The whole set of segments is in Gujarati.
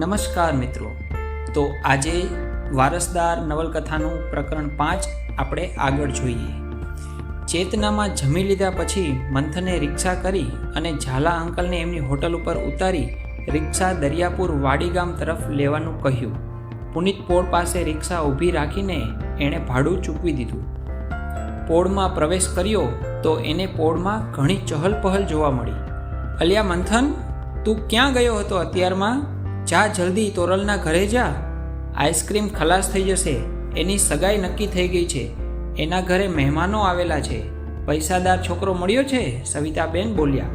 નમસ્કાર મિત્રો. તો આજે વારસદાર નવલકથાનું પ્રકરણ 5 આપણે આગળ જોઈએ. ચેતનામાં જમી લીધા પછી મંથને રિક્ષા કરી અને ઝાલા અંકલને એમની હોટલ ઉપર ઉતારી રિક્ષા દરિયાપુર વાડી ગામ તરફ લેવાનું કહ્યું. પુનિત પોળ પાસે રિક્ષા ઊભી રાખીને એણે ભાડું ચૂકવી દીધું. પોળમાં પ્રવેશ કર્યો તો એને પોળમાં ઘણી ચહલપહલ જોવા મળી. અલ્યા મંથન, તું ક્યાં ગયો હતો અત્યારમાં? જા જલ્દી તોરલના ઘરે જા. આઈસ્ક્રીમ ખલાસ થઈ જશે. એની સગાઈ નક્કી થઈ ગઈ છે. એના ઘરે મહેમાનો આવેલા છે. પૈસાદાર છોકરો મળ્યો છે, સવિતાબેન બોલ્યા.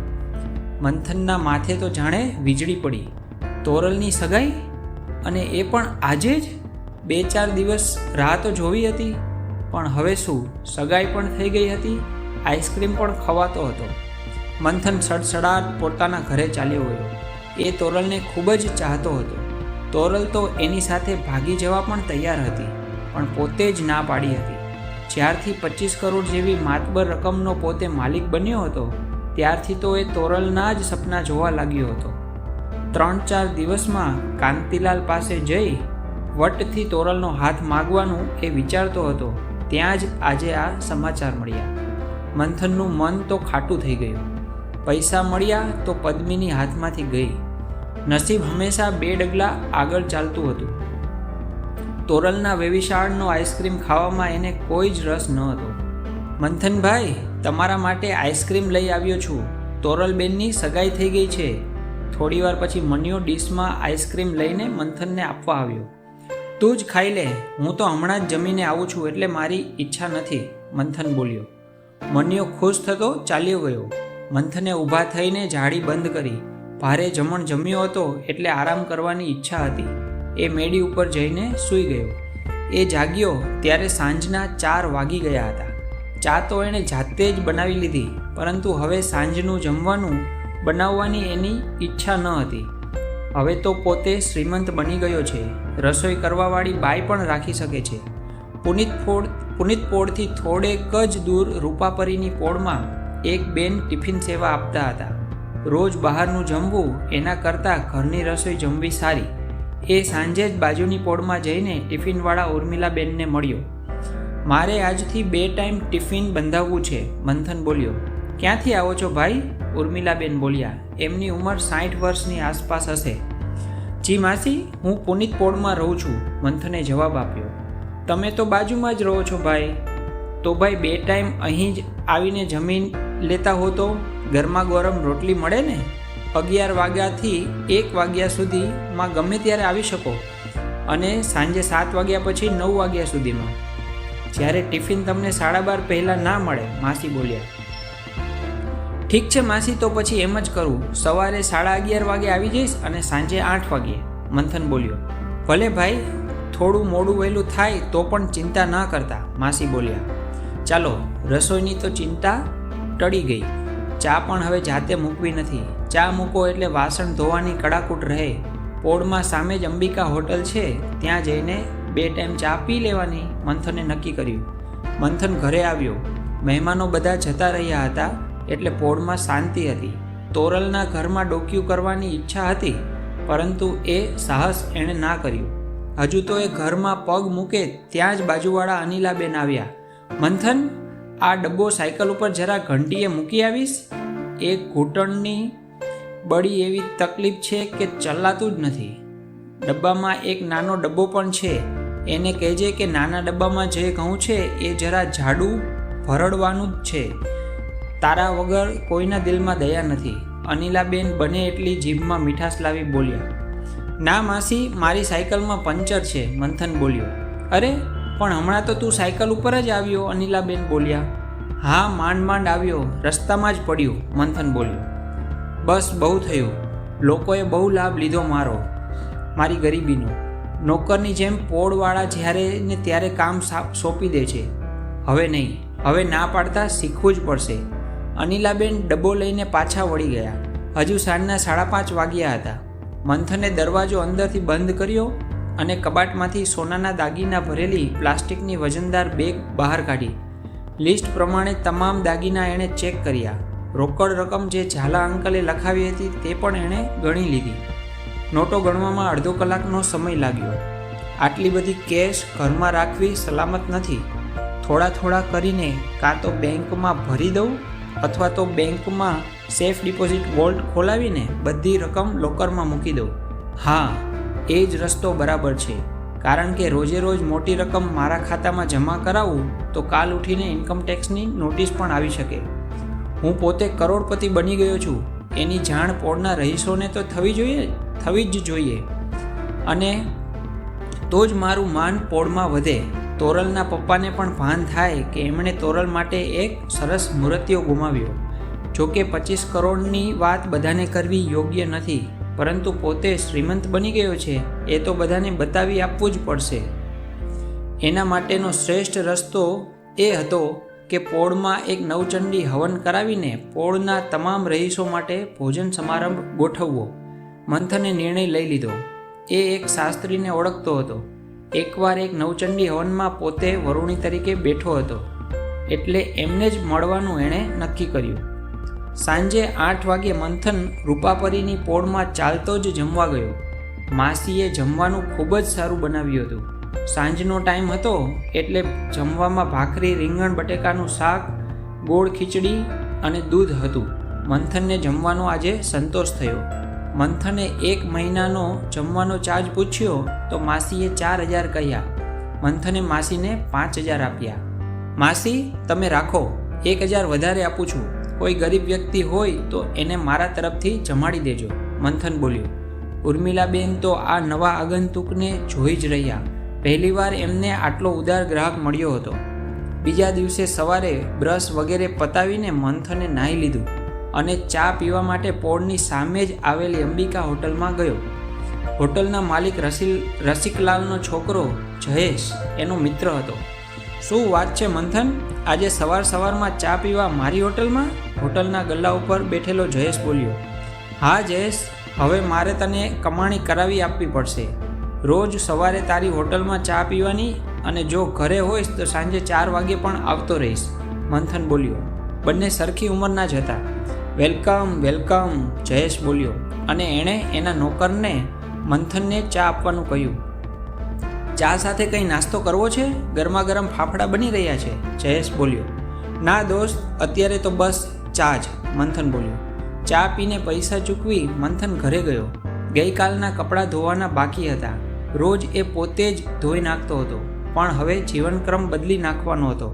મંથનના માથે તો જાણે વીજળી પડી. તોરલની સગાઈ? અને એ પણ આજે જ? 2-4 દિવસ રાહ તો જોવી હતી, પણ હવે શું, સગાઈ પણ થઈ ગઈ હતી, આઈસ્ક્રીમ પણ ખવાતો હતો. મંથન સડસડાટ પોતાના ઘરે ચાલ્યો ગયો. એ તોરલને ખૂબ જ ચાહતો હતો. તોરલ તો એની સાથે ભાગી જવા પણ તૈયાર હતી, પણ પોતે જ ના પાડી હતી. જ્યારથી 25 કરોડ જેવી માતબર રકમનો પોતે માલિક બન્યો હતો, ત્યારથી તો એ તોરલના જ સપના જોવા લાગ્યો હતો. 3-4 દિવસમાં કાંતિલાલ પાસે જઈ વટથી તોરલનો હાથ માગવાનું એ વિચારતો હતો. ત્યાં જ આજે આ સમાચાર મળ્યા. મંથનનું મન તો ખાટું થઈ ગયું. પૈસા મળ્યા તો પદ્મિની હાથમાંથી ગઈ. નસીબ હંમેશા 2 ડગલા આગળ ચાલતું હતું. તોરલના વેવિશાળનો આઈસ્ક્રીમ ખાવામાં એને કોઈ જ રસ ન હતો. મંથનભાઈ, તમારા માટે આઈસ્ક્રીમ લઈ આવ્યો છું. તોરલબેનની સગાઈ થઈ ગઈ છે. થોડીવાર પછી મન્યો ડીશમાં આઈસ્ક્રીમ લઈને મંથનને આપવા આવ્યો. તું જ ખાઈ લે, હું તો હમણાં જ જમીને આવું છું, એટલે મારી ઈચ્છા નથી, મંથન બોલ્યો. મન્યો ખુશ થતો ચાલ્યો ગયો. મંથને ઊભા થઈને જાળી બંધ કરી. ભારે જમણ જમ્યો હતો એટલે આરામ કરવાની ઈચ્છા હતી. એ મેડી ઉપર જઈને સૂઈ ગયો. એ જાગ્યો ત્યારે સાંજના 4 વાગી ગયા હતા. ચા તો એણે જાતે જ બનાવી લીધી, પરંતુ હવે સાંજનું જમવાનું બનાવવાની એની ઈચ્છા ન હતી. હવે તો પોતે શ્રીમંત બની ગયો છે. રસોઈ કરવાવાળી બાઈ પણ રાખી શકે છે. પુનિત પોળથી થોડેક જ દૂર રૂપાપરીની પોળમાં એક બેન ટિફિન સેવા આપતા હતા. રોજ બહારનું જમવું એના કરતાં ઘરની રસોઈ જમવી સારી. એ સાંજે જ બાજુની પોળમાં જઈને ટિફિનવાળા ઉર્મિલાબેનને મળ્યો. મારે આજથી 2 ટાઈમ ટિફિન બંધાવવું છે, મંથન બોલ્યો. ક્યાંથી આવો છો ભાઈ? ઉર્મિલાબેન બોલ્યા. એમની ઉંમર 60 વર્ષની આસપાસ હશે. જી માસી, હું પુનિત પોળમાં રહું છું, મંથને જવાબ આપ્યો. તમે તો બાજુમાં જ રહો છો ભાઈ. તો ભાઈ 2 ટાઈમ અહીં જ આવીને જમીન લેતા હો તો ગરમા ગરમ રોટલી મળે ને. 11 વાગ્યાથી 1 વાગ્યા સુધીમાં ગમે ત્યારે આવી શકો, અને સાંજે 7 વાગ્યા પછી 9 વાગ્યા સુધીમાં. જ્યારે ટિફિન તમને 12:30 પહેલાં ના મળે, માસી બોલ્યા. ઠીક છે માસી, તો પછી એમ જ કરું. સવારે 11:30 વાગે આવી જઈશ અને સાંજે 8 વાગે, મંથન બોલ્યો. ભલે ભાઈ, થોડું મોડું વહેલું થાય તો પણ ચિંતા ન કરતા, માસી બોલ્યા. ચાલો, રસોઈની તો ચિંતા ટળી ગઈ. ચા પણ હવે જાતે મૂકવી નથી. ચા મૂકો એટલે વાસણ ધોવાની કડાકૂટ રહે. પોળમાં સામે જ અંબિકા હોટલ છે, ત્યાં જઈને 2 ટાઈમ ચા પી લેવાની, મંથને નક્કી કર્યું. મંથન ઘરે આવ્યો. મહેમાનો બધા જતા રહ્યા હતા એટલે પોળમાં શાંતિ હતી. તોરલના ઘરમાં ડોકિયું કરવાની ઈચ્છા હતી, પરંતુ એ સાહસ એણે ના કર્યું. હજુ તો એ ઘરમાં પગ મૂકે ત્યાં જ બાજુવાળા અનિલાબેન આવ્યા. મંથન, આ ડબ્બો સાયકલ ઉપર જરા ઘંટીએ મૂકી આવીશ. એક ઘૂંટણની બળી એવી તકલીફ છે કે ચલાતું જ નથી. ડબ્બામાં એક નાનો ડબ્બો પણ છે. એને કહેજે કે નાના ડબ્બામાં જે ઘઉં છે એ જરા જાડું ભરડવાનું જ છે. તારા વગર કોઈના દિલમાં દયા નથી, અનિલાબેન બને એટલી જીભમાં મીઠાશ લાવી બોલ્યા. ના માસી, મારી સાયકલમાં પંચર છે, મંથન બોલ્યો. અરે પણ હમણાં તો તું સાયકલ ઉપર જ આવ્યો, અનિલાબેન બોલ્યા. હા, માંડ માંડ આવ્યો, રસ્તામાં જ પડ્યું, મંથન બોલ્યો. બસ બહુ થયું. લોકોએ બહુ લાભ લીધો મારી ગરીબીનો. નોકરની જેમ પોળવાળા જ્યારે ને ત્યારે કામ સોંપી દે છે. હવે નહીં, હવે ના પાડતા શીખવું જ પડશે. અનિલાબેન ડબ્બો લઈને પાછા વળી ગયા. હજુ સાંજના 5:30 વાગ્યા હતા. મંથને દરવાજો અંદરથી બંધ કર્યો અને કબાટમાંથી સોનાના દાગીના ભરેલી પ્લાસ્ટિકની વજનદાર બેગ બહાર કાઢી. લિસ્ટ પ્રમાણે તમામ દાગીના એણે ચેક કર્યા. રોકડ રકમ જે ઝાલા અંકલે લખાવી હતી તે પણ એણે ગણી લીધી. નોટો ગણવામાં અડધો કલાકનો સમય લાગ્યો. આટલી બધી કેશ ઘરમાં રાખવી સલામત નથી. થોડા કરીને કાં તો બેંકમાં ભરી દઉં અથવા તો બેંકમાં સેફ ડિપોઝિટ વોલ્ટ ખોલાવીને બધી રકમ લોકરમાં મૂકી દઉં. હા, એ જ રસ્તો બરાબર છે, કારણ કે રોજે રોજ મોટી રકમ મારા ખાતામાં જમા કરાવું તો કાલ ઉઠીને ઇન્કમટેક્સની નોટિસ પણ આવી શકે. હું પોતે કરોડપતિ બની ગયો છું, એની જાણ પોળના રહીશોને તો થવી જ જોઈએ, અને તો જ મારું માન પોળમાં વધે. તોરલના પપ્પાને પણ ભાન થાય કે એમણે તોરલ માટે એક સરસ મૂર્તિઓ ગુમાવ્યો. જોકે 25 કરોડની વાત બધાને કરવી યોગ્ય નથી, પરંતુ પોતે શ્રીમંત બની ગયો છે એ તો બધાને બતાવી આપવું જ પડશે. એના માટેનો શ્રેષ્ઠ રસ્તો એ હતો કે પોળમાં એક નવચંડી હવન કરાવીને પોળના તમામ રહીશો માટે ભોજન સમારંભ ગોઠવવો. મંથને નિર્ણય લઈ લીધો. એ એક શાસ્ત્રીને ઓળખતો હતો. એકવાર એક નવચંડી હવનમાં પોતે વરુણી તરીકે બેઠો હતો, એટલે એમને જ મળવાનું એણે નક્કી કર્યું. સાંજે 8 વાગે મંથન રૂપાપરીની પોળમાં ચાલતો જ જમવા ગયો. માસીએ જમવાનું ખૂબ જ સારું બનાવ્યું હતું. સાંજનો ટાઈમ હતો એટલે જમવામાં ભાખરી, રીંગણ બટેકાનું શાક, ગોળ ખીચડી અને દૂધ હતું. મંથનને જમવાનો આજે સંતોષ થયો. મંથને 1 મહિનાનો જમવાનો ચાર્જ પૂછ્યો તો માસીએ 4000 કહ્યા. મંથને માસીને 5000 આપ્યા. માસી, તમે રાખો, 1000 વધારે આપું છું. કોઈ ગરીબ વ્યક્તિ હોય તો એને મારા તરફથી જમાડી દેજો, મંથન બોલ્યો. ઉર્મિલાબેન તો આ નવા આગંતુકને જોઈ જ રહ્યા. પહેલીવાર એમને આટલો ઉદાર ગ્રાહક મળ્યો હતો. બીજા દિવસે સવારે બ્રશ વગેરે પતાવીને મંથને નાહી લીધું અને ચા પીવા માટે પોળની સામે જ આવેલી અંબિકા હોટલમાં ગયો. હોટલના માલિક રસિકલાલનો છોકરો જયેશ એનો મિત્ર હતો. શું વાત છે મંથન, આજે સવારમાં ચા પીવા મારી હોટલમાં? હોટલના ગલ્લા ઉપર બેઠેલો જયેશ બોલ્યો. હા જયેશ, હવે મારે તને કમાણી કરાવી આપવી પડશે. રોજ સવારે તારી હોટલમાં ચા પીવાની, અને જો ઘરે હોઈશ તો સાંજે 4 વાગે પણ આવતો રહીશ, મંથન બોલ્યો. બંને સરખી ઉંમરના જ હતા. વેલકમ વેલકમ, જયેશ બોલ્યો, અને એણે એના નોકરને મંથનને ચા આપવાનું કહ્યું. ચા સાથે કંઈ નાસ્તો કરવો છે? ગરમા ગરમ ફાફડા બની રહ્યા છે, જયેશ બોલ્યો. ના દોસ્ત, અત્યારે તો બસ ચા જ, મંથન બોલ્યો. ચા પીને પૈસા ચૂકવી મંથન ઘરે ગયો. ગઈકાલના કપડાં ધોવાના બાકી હતા. રોજ એ પોતે જ ધોઈ નાખતો હતો, પણ હવે જીવનક્રમ બદલી નાખવાનો હતો.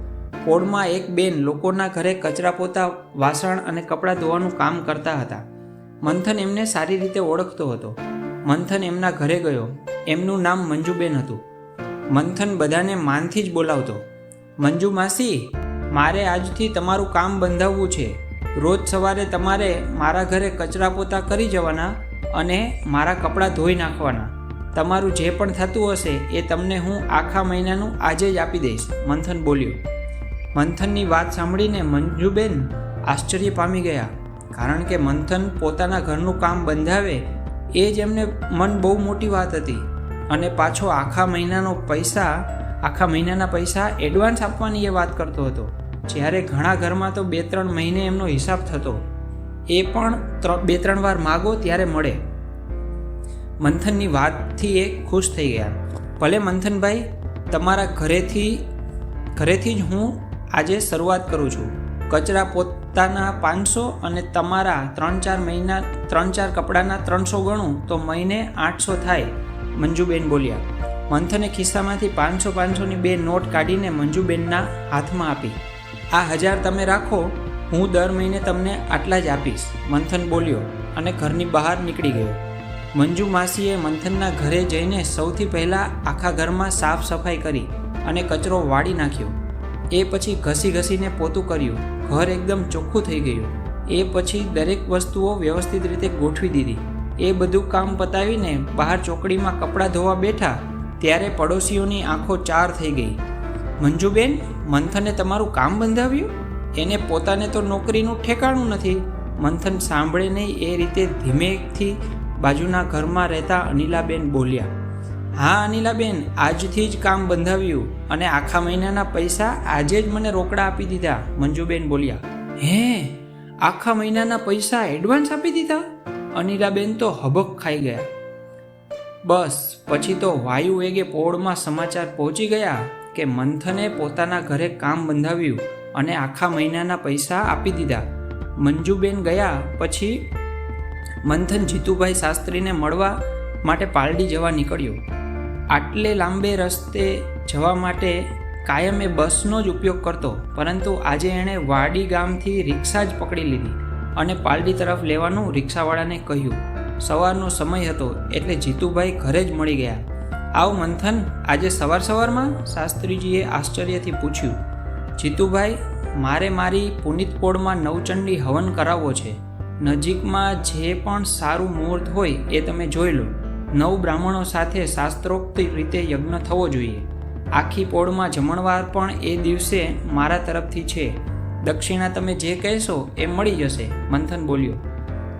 પોળમાં એક બેન લોકોના ઘરે કચરા પોતા, વાસણ અને કપડાં ધોવાનું કામ કરતા હતા. મંથન એમને સારી રીતે ઓળખતો હતો. મંથન એમના ઘરે ગયો. એમનું નામ મંજુબેન હતું. મંથન બધાને માનથી જ બોલાવતો. મંજુ માસી, મારે આજથી તમારું કામ બંધાવવું છે. રોજ સવારે તમારે મારા ઘરે કચરા પોતા કરી જવાના અને મારા કપડાં ધોઈ નાખવાના. તમારું જે પણ થતું હશે એ તમને હું આખા મહિનાનું આજે જ આપી દઈશ, મંથન બોલ્યો. મંથનની વાત સાંભળીને મંજુબેન આશ્ચર્ય પામી ગયા, કારણ કે મંથન પોતાના ઘરનું કામ બંધાવે એ જ એમને મન બહુ મોટી વાત હતી. અને પાછો આખા મહિનાના પૈસા એડવાન્સ આપવાની એ વાત કરતો હતો, જ્યારે ઘણા ઘરમાં તો 2-3 મહિને એમનો હિસાબ થતો, એ પણ 2-3 વાર માગો ત્યારે મળે. મંથનની વાતથી એ ખુશ થઈ ગયા. ભલે મંથનભાઈ, તમારા ઘરેથી જ હું આજે શરૂઆત કરું છું. કચરા પોતાના 500 અને તમારા 3-4 કપડાના 300 ગણું તો મહિને 800 થાય, મંજુબેન બોલ્યા. મંથને ખિસ્સામાંથી 500-500ની 2 નોટ કાઢીને મંજુબેનના હાથમાં આપી. આ 1000 તમે રાખો, હું દર મહિને તમને આટલા જ આપીશ, મંથન બોલ્યો અને ઘરની બહાર નીકળી ગયો. મંજુ માસીએ મંથનના ઘરે જઈને સૌથી પહેલાં આખા ઘરમાં સાફ સફાઈ કરી અને કચરો વાળી નાખ્યો. એ પછી ઘસીને પોતું કર્યું. ઘર એકદમ ચોખ્ખું થઈ ગયું. એ પછી દરેક વસ્તુઓ વ્યવસ્થિત રીતે ગોઠવી દીધી. એ બધું કામ પતાવીને બહાર ચોકડીમાં કપડાં ધોવા બેઠા ત્યારે પડોશીઓની આંખો 4 થઈ ગઈ. મંજુબેન, મંથને તમારું કામ બંધાવ્યું? એને પોતાને તો નોકરીનું ઠેકાણું નથી. મંથન સાંભળે નહીં એ રીતે ધીમેથી બાજુના ઘરમાં રહેતા અનિલાબેન બોલ્યા. હા અનિલાબેન, આજથી જ કામ બંધાવ્યું અને આખા મહિનાના પૈસા આજે જ મને રોકડા આપી દીધા, મંજુબેન બોલ્યા. હે, આખા મહિનાના પૈસા એડવાન્સ આપી દીધા? અનિલાબેન તો હબક ખાઈ ગયા. બસ પછી તો વાયુ વેગે પોળમાં સમાચાર પહોંચી ગયા કે મંથને પોતાના ઘરે કામ બંધાવ્યું અને આખા મહિનાના પૈસા આપી દીધા. મંજુબેન ગયા પછી મંથન જીતુભાઈ શાસ્ત્રીને મળવા માટે પાલડી જવા નીકળ્યો. આટલે લાંબે રસ્તે જવા માટે કાયમ એ બસનો જ ઉપયોગ કરતો, પરંતુ આજે એણે વાડી ગામથી રિક્ષા જ પકડી લીધી અને પાલડી તરફ લેવાનું રિક્ષાવાળાને કહ્યું. સવારનો સમય હતો એટલે જીતુભાઈ ઘરે જ મળી ગયા. આવ મંથન, આજે સવારમાં? શાસ્ત્રીજીએ આશ્ચર્યથી પૂછ્યું. જીતુભાઈ, મારે મારી પુનિતપોળમાં નવચંડી હવન કરાવવો છે. નજીકમાં જે પણ સારું મુહૂર્ત હોય એ તમે જોઈ લો. 9 બ્રાહ્મણો સાથે શાસ્ત્રોક્ત રીતે યજ્ઞ થવો જોઈએ. આખી પોળમાં જમણવાર પણ એ દિવસે મારા તરફથી છે. દક્ષિણા તમે જે કહેશો એ મળી જશે. મંથન બોલ્યો.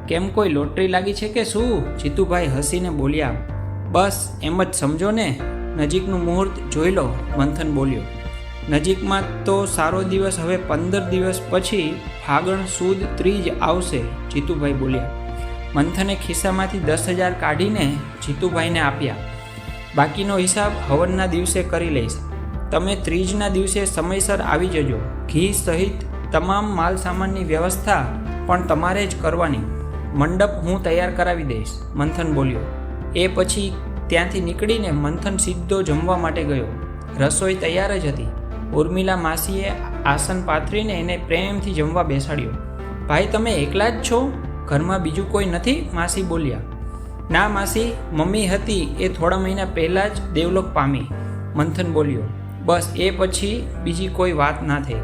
કેમ કોઈ લોટરી લાગી છે કે શું? જીતુભાઈ હસીને બોલ્યા. બસ એમ જ સમજો ને, નજીકનું મુહૂર્ત જોઈ લો. મંથન બોલ્યો. નજીકમાં તો સારો દિવસ હવે 15 દિવસ પછી ફાગણ સુદ ત્રીજ આવશે. જીતુભાઈ બોલ્યા. મંથને ખિસ્સામાંથી 10,000 કાઢીને જીતુભાઈને આપ્યા. બાકીનો હિસાબ હવનના દિવસે કરી લઈશ. તમે ત્રીજના દિવસે સમયસર આવી જજો. ઘી સહિત તમામ માલ સામાનની વ્યવસ્થા પણ તમારે જ કરવાની. મંડપ હું તૈયાર કરાવી દઈશ. મંથન બોલ્યો. એ પછી ત્યાંથી નીકળીને મંથન સીધો જમવા માટે ગયો. રસોઈ તૈયાર જ હતી. ઉર્મિલા માસીએ આસન પાથરીને એને પ્રેમથી જમવા બેસાડ્યો. ભાઈ, તમે એકલા જ છો? ઘરમાં બીજું કોઈ નથી? માસી બોલ્યા. ના માસી, મમ્મી હતી એ થોડા મહિના પહેલાં જ દેવલોક પામી. મંથન બોલ્યો. બસ એ પછી બીજી કોઈ વાત ના થઈ.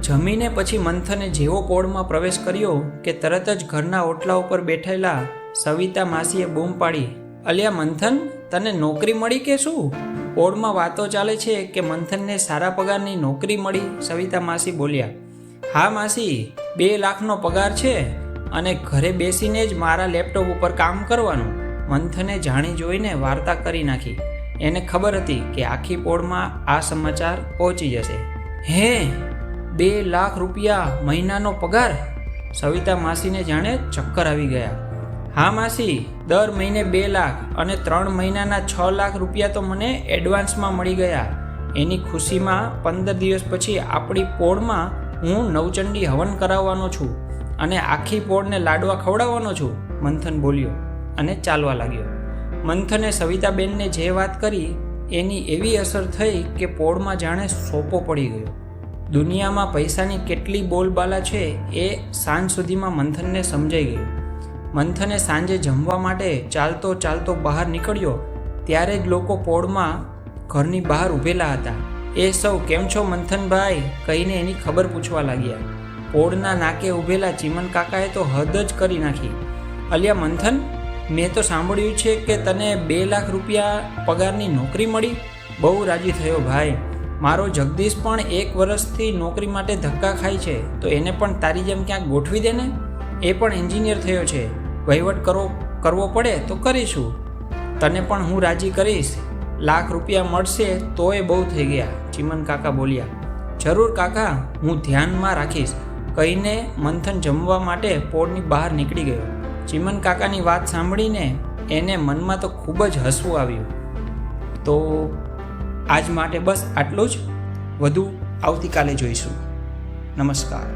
જમીને પછી મંથને જેવો પોળમાં પ્રવેશ કર્યો કે તરત જ ઘરના ઓટલા ઉપર બેઠેલા સવિતા માસીએ બૂમ પાડી. અલ્યા મંથન, તને નોકરી મળી કે શું? પોળમાં વાતો ચાલે છે કે મંથનને સારા પગારની નોકરી મળી. સવિતા માસી બોલ્યા. હા માસી, 2 લાખનો પગાર છે અને ઘરે બેસીને જ મારા લેપટોપ ઉપર કામ કરવાનું. મંથને જાણી જોઈને વાર્તા કરી નાખી. એને ખબર હતી કે આખી પોળમાં આ સમાચાર પહોંચી જશે. હે, 2 લાખ રૂપિયા મહિનાનો પગાર? સવિતા માસીને જાણે ચક્કર આવી ગયા. હા માસી, દર મહિને 2 લાખ અને 3 મહિનાના 6 લાખ રૂપિયા તો મને એડવાન્સમાં મળી ગયા. એની ખુશીમાં 15 દિવસ પછી આપણી પોળમાં હું નવચંડી હવન કરાવવાનો છું અને આખી પોળને લાડવા ખવડાવવાનો છું. મંથન બોલ્યો અને ચાલવા લાગ્યો. મંથને સવિતાબેનને જે વાત કરી એની એવી અસર થઈ કે પોળમાં જાણે સોપો પડી ગયો. દુનિયામાં પૈસાની કેટલી બોલબાલા છે એ સાંજ સુધીમાં મંથનને સમજાઈ ગયું. મંથને સાંજે જમવા માટે ચાલતો બહાર નીકળ્યો ત્યારે જ લોકો પોળમાં ઘરની બહાર ઊભેલા હતા. એ સૌ કેમ છો મંથનભાઈ કહીને એની ખબર પૂછવા લાગ્યા. પોળના નાકે ઊભેલા ચીમન કાકાએ તો હદ જ કરી નાખી. અલ્યા મંથન, મેં તો સાંભળ્યું છે કે તને 2 લાખ રૂપિયા પગારની નોકરી મળી. બહુ રાજી થયો ભાઈ. મારો જગદીશ પણ 1 વર્ષથી નોકરી માટે ધક્કા ખાય છે, તો એને પણ તારી જેમ ક્યાંક ગોઠવી દે ને. એ પણ એન્જિનિયર થયો છે. વહીવટ કરવો પડે તો કરીશું. તને પણ હું રાજી કરીશ. લાખ રૂપિયા મળશે તોય બહુ થઈ ગયા. ચીમન કાકા બોલ્યા. જરૂર કાકા, હું ધ્યાનમાં રાખીશ કહીને મંથન જમવા માટે પોળની બહાર નીકળી ગયો. ચીમન કાકાની વાત સાંભળીને એને મનમાં તો ખૂબ જ હસવું આવ્યું. તો આજ માટે બસ આટલું જ. વધુ આવતીકાલે જોઈશું. નમસ્કાર.